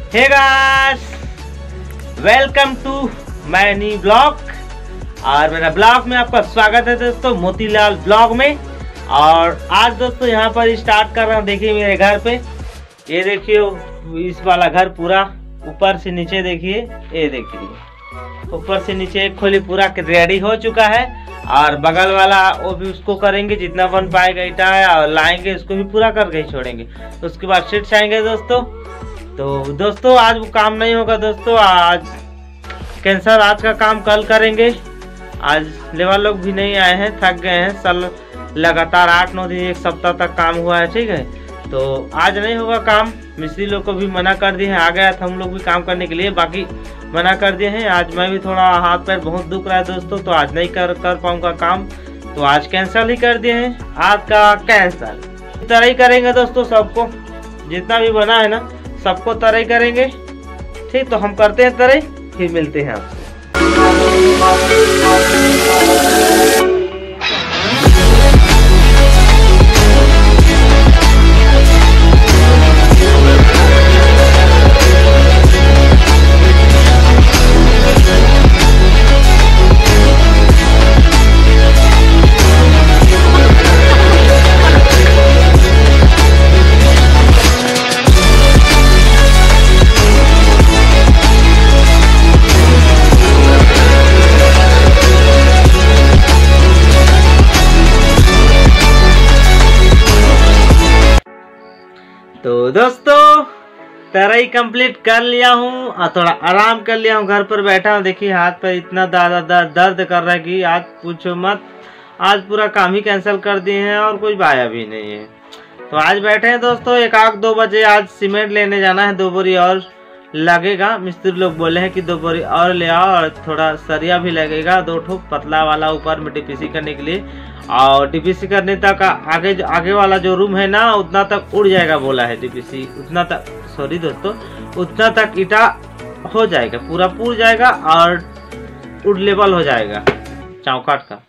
Hey guys, welcome to my new blog. और मेरा blog में आपका स्वागत है दोस्तों, मोतीलाल ब्लॉग में। और आज दोस्तों यहाँ पर स्टार्ट कर रहा हूँ। देखिए मेरे घर पे, ये देखिए इस वाला घर पूरा ऊपर से नीचे देखिए, ये देखिए ऊपर से नीचे एक खोली पूरा रेडी हो चुका है। और बगल वाला वो भी उसको करेंगे, जितना बन पाएगा ईटा है, और लाएंगे उसको भी पूरा करके ही छोड़ेंगे। तो उसके बाद सीट्स आएंगे दोस्तों। तो दोस्तों आज वो काम नहीं होगा दोस्तों, आज कैंसर, आज का काम कल करेंगे। आज लेबर लोग भी नहीं आए हैं, थक गए हैं। सल लगातार 8-9 दिन, एक सप्ताह तक काम हुआ है, ठीक है। तो आज नहीं होगा काम। मिस्त्री लोग को भी मना कर दिए हैं, आ गया था हम लोग भी काम करने के लिए, बाकी मना कर दिए हैं। आज मैं भी थोड़ा हाथ पैर बहुत दुख रहा है दोस्तों, तो आज नहीं कर पाऊंगा काम, तो आज कैंसिल ही कर दिए हैं। आज का कैंसिल तरह ही करेंगे दोस्तों, सबको जितना भी बना है ना सबको तरह ही करेंगे, ठीक। तो हम करते हैं तरह, फिर मिलते हैं आपसे। तो दोस्तों तराई कंप्लीट कर लिया हूँ और थोड़ा आराम कर लिया हूँ, घर पर बैठा हूँ। देखिए हाथ पर इतना दर्द कर रहा है कि आज पूछो मत। आज पूरा काम ही कैंसिल कर दिए हैं और कोई आया भी नहीं है। तो आज बैठे हैं दोस्तों, 1-2 बजे आज सीमेंट लेने जाना है, 2 बोरी और लगेगा। मिस्त्री लोग बोले हैं कि 2 बोरी और ले आओ, और थोड़ा सरिया भी लगेगा, 2 ठो पतला वाला ऊपर में टीपीसी करने के लिए। और टीपीसी करने तक आगे वाला जो रूम है ना, उतना तक उड़ जाएगा बोला है टीपीसी, उतना तक, सॉरी दोस्तों, उतना तक ईटा हो जाएगा, पूरा पूर जाएगा और उड़ लेवल हो जाएगा चौखट का।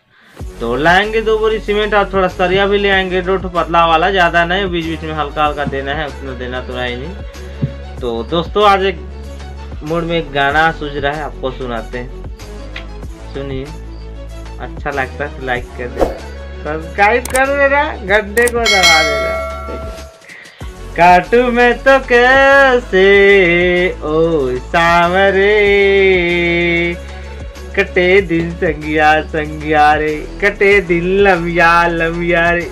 तो लाएंगे 2 बोरी सीमेंट और थोड़ा सरिया भी ले आएंगे, 2 ठो पतला वाला, ज़्यादा नहीं, बीच बीच में हल्का हल्का देना है, उतना देना तो है ही नहीं। तो दोस्तों आज एक मूड में एक गाना सूझ रहा है, आपको सुनाते हैं, सुनिए। अच्छा लगता है तो लाइक कर देना, सब्सक्राइब कर देना, घंटे को दबा देना। काटू में तो कैसे ओ सामरे, कटे दिन संगिया संगिया रे, कटे दिन लमिया लमिया रे।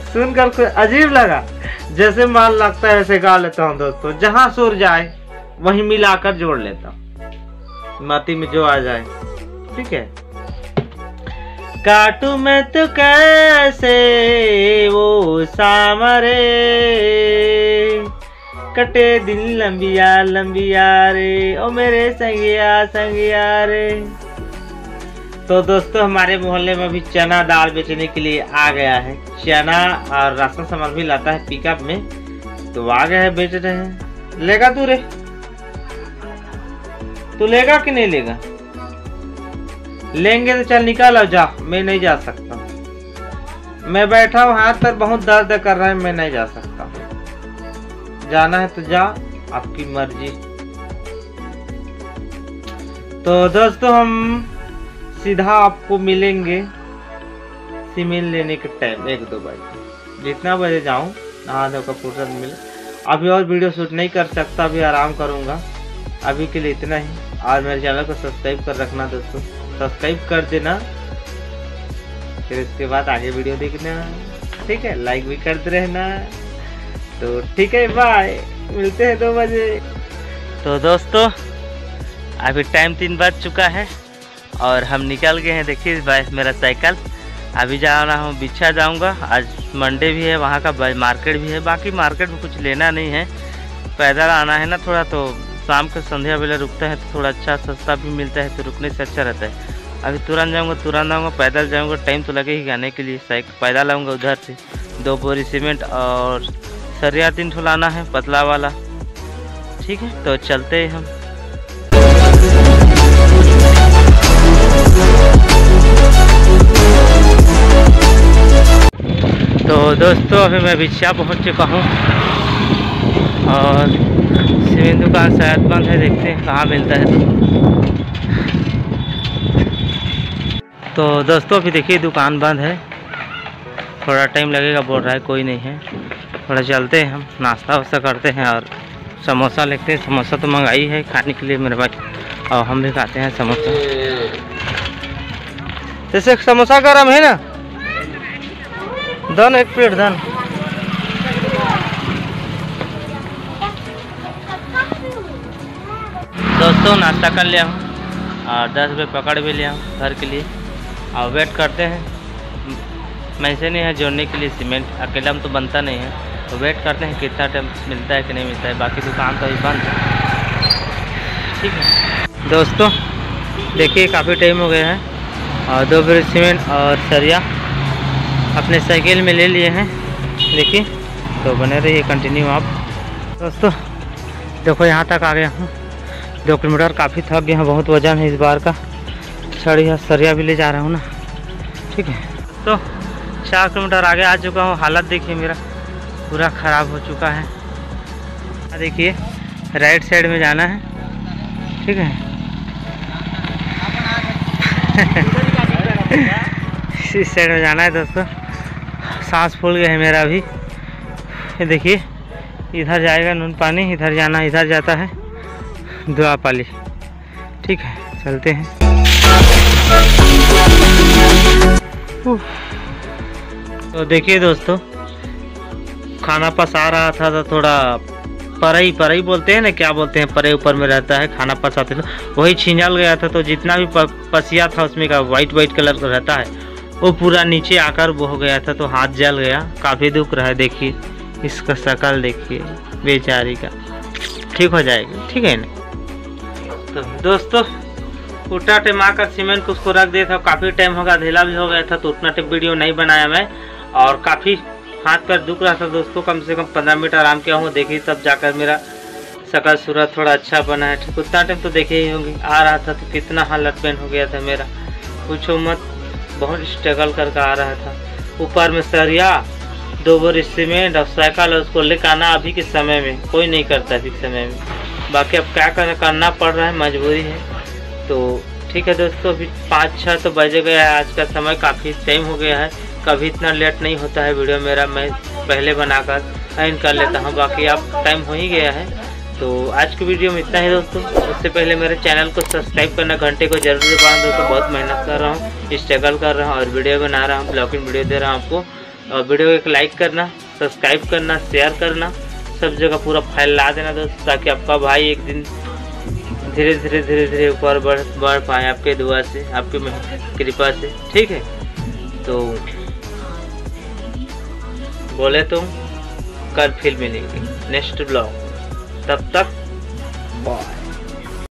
सुनकर कुछ अजीब लगा, जैसे मान लगता है ऐसे गा लेता हूँ दोस्तों। जहाँ सुर जाए वहीं मिलाकर जोड़ लेता हूँ, माती में जो आ जाए, ठीक है। काटू में तो कैसे वो सामरे, कटे दिन लंबिया लंबिया रे, ओ मेरे संगिया संगिया रे। तो दोस्तों हमारे मोहल्ले में भी चना दाल बेचने के लिए आ गया है। चना और राशन सामान भी लाता है पिकअप में, तो आ गया है, बेच रहे हैं। लेगा तू रे, तू लेगा कि नहीं लेगा? लेंगे तो चल निकाल आओ, जा। मैं नहीं जा सकता, मैं बैठा हूँ, हाथ पर बहुत दर्द कर रहा है, मैं नहीं जा सकता। जाना है तो जा, आपकी मर्जी। तो दोस्तों हम सीधा आपको मिलेंगे सीमेंट लेने के टाइम, 1-2 बजे, जितना बजे जाऊँ, नहा धोकर फुर्सत मिले। अभी और वीडियो शूट नहीं कर सकता, अभी आराम करूँगा। अभी के लिए इतना ही। और मेरे चैनल को सब्सक्राइब कर रखना दोस्तों, सब्सक्राइब कर देना, फिर इसके बाद आगे वीडियो देखना, ठीक है। लाइक भी करते रहना। तो ठीक है, बाय, मिलते हैं 2 बजे। तो दोस्तों अभी टाइम 3 बज चुका है और हम निकल गए हैं। देखिए भाई मेरा साइकिल, अभी जा रहा हूँ बिछा जाऊँगा। आज मंडे भी है, वहाँ का मार्केट भी है, बाकी मार्केट में कुछ लेना नहीं है, पैदल आना है ना थोड़ा। तो शाम को संध्या वेला रुकता है तो थोड़ा अच्छा सस्ता भी मिलता है, तो रुकने से अच्छा रहता है। अभी तुरंत जाऊँगा, पैदल जाऊँगा, टाइम तो लगे ही आने के लिए। साइकिल पैदल आऊँगा उधर से, 2 बोरी सीमेंट और सरिया 3 ठो लाना है पतला वाला, ठीक है। तो चलते हैं हम। तो दोस्तों अभी मैं बिछिया पहुंच चुका हूं और सीमेंट दुकान शायद बंद है, देखते हैं कहाँ मिलता है। तो दोस्तों अभी देखिए दुकान बंद है, थोड़ा टाइम लगेगा बोल रहा है, कोई नहीं है। थोड़ा चलते हैं, हम नाश्ता वास्ता करते हैं और समोसा लेते हैं। समोसा तो मंगाई है खाने के लिए मेरे भाई, और हम भी खाते हैं समोसा। जैसे समोसा गरम है ना, दन एक प्लेट दन। दोस्तों नाश्ता कर लिया हूँ और 10 रुपये पकड़ भी लिया हूँ घर के लिए, और वेट करते हैं। मैसे नहीं है जोड़ने के लिए सीमेंट, अकेला में तो बनता नहीं है, तो वेट करते हैं कितना टाइम मिलता है कि नहीं मिलता है। बाकी दुकान तो अभी बंद है, ठीक है। दोस्तों देखिए काफ़ी टाइम हो गया है और 2 बोरी सीमेंट और सरिया अपने साइकिल में ले लिए हैं, देखिए। तो बने रहिए कंटिन्यू आप। दोस्तों देखो यहाँ तक आ गया हूँ, 2 किलोमीटर, काफ़ी थक गया हूँ, बहुत वजन है इस बार का। छड़ी या सरिया भी ले जा रहा हूँ ना, ठीक है। तो 4 किलोमीटर आगे आ चुका हूँ। हालत देखिए मेरा पूरा ख़राब हो चुका है। देखिए राइट साइड में जाना है, ठीक है। इस साइड में जाना है दोस्तों। सांस फूल गया है मेरा अभी। ये देखिए इधर जाएगा नून पानी, इधर जाना, इधर जाता है दुआपाली, ठीक है। चलते हैं। तो देखिए दोस्तों खाना पसा रहा था तो थोड़ा परई बोलते हैं ना, क्या बोलते हैं, परे ऊपर में रहता है खाना पसाते, तो वही छींजल गया था। तो जितना भी पसिया था उसमें का वाइट कलर का रहता है वो पूरा नीचे आकर वो हो गया था, तो हाथ जल गया। काफ़ी दुख रहा है, देखिए इसका शक्ल देखिए बेचारी का। ठीक हो जाएगी, ठीक है ना। तो दोस्तों उल्टा टेमा कर सीमेंट को उसको रख दिया था, काफ़ी टाइम होगा, ढीला भी हो गया था, तो उतना टाइम वीडियो नहीं बनाया मैं। और काफ़ी हाथ पैर दुख रहा था दोस्तों, कम से कम 15 मिनट आराम किया हूँ, देखिए तब जाकर मेरा शकल सूरत थोड़ा अच्छा बना है, ठीक। उतना टाइम तो देखे ही होंगे। आ रहा था तो कितना हालत पेन हो गया था मेरा, पूछो मत, बहुत स्ट्रगल करके आ रहा था। ऊपर में सरिया, 2 बोरी सीमेंट और साइकिल, उसको लेकर आना अभी के समय में कोई नहीं करता अभी के समय में। बाकी अब क्या करना पड़ रहा है, मजबूरी है। तो ठीक है दोस्तों, अभी 5-6 तो बज गया है, आज का समय काफ़ी टाइम हो गया है। कभी इतना लेट नहीं होता है वीडियो मेरा, मैं पहले बनाकर एंड कर लेता हूँ। बाकी अब टाइम हो ही गया है, तो आज की वीडियो में इतना ही दोस्तों। उससे पहले मेरे चैनल को सब्सक्राइब करना, घंटे को जरूर दबाना दोस्तों। बहुत मेहनत कर रहा हूँ, स्ट्रगल कर रहा हूँ और वीडियो बना रहा हूँ, ब्लॉगिंग वीडियो दे रहा हूँ आपको। और वीडियो को एक लाइक करना, सब्सक्राइब करना, शेयर करना, सब जगह पूरा फैला देना दोस्तों, ताकि आपका भाई एक दिन धीरे धीरे ऊपर बढ़ पाए, आपके दुआ से, आपकी कृपा से, ठीक है। तो बोले तो कल फिर मिलेंगे नेक्स्ट ब्लॉग, तब तक बाय।